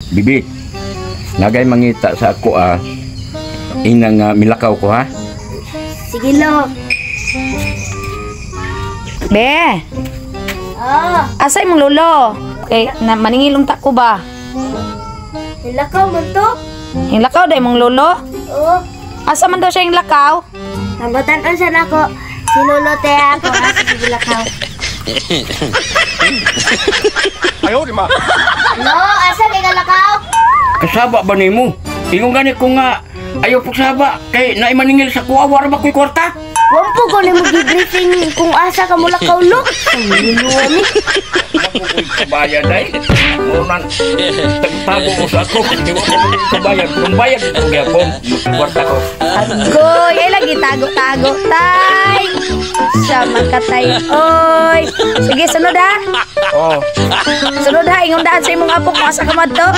Bibi, nagay mangita sa ako inang milakaw ko ha. Sige lo. Be, Ah, asay mong lolo? Okay, na maningilong ta ko ba? nilakaw mo to? Yung lakaw day mong lolo? Oo. Asa man daw siya yung lakaw? Nabatan sa nako. Sinulote ako asa sa nilakaw. Ayaw di ma. No, asa kay kalakaw? Kasaba ba nimo? Ingon gani ko nga ayaw pagsaba kay naay maningil sa kuha wala ba ko'y kwarta? Wampo ko ni mag-briefing kung asa ka mula kaulo. Ang linuwa ni. Kabayan day. Munan tagtago ko sa ako. Di mo kabayan. Kung bayad ko gyapon kwarta ko. Agoy, ay lagi tago-tago, tay. Siya magkatay. Oy, sige, sunod ha. Oh. Sunod ha, ingon daan sa imong apo kung asa ka madto.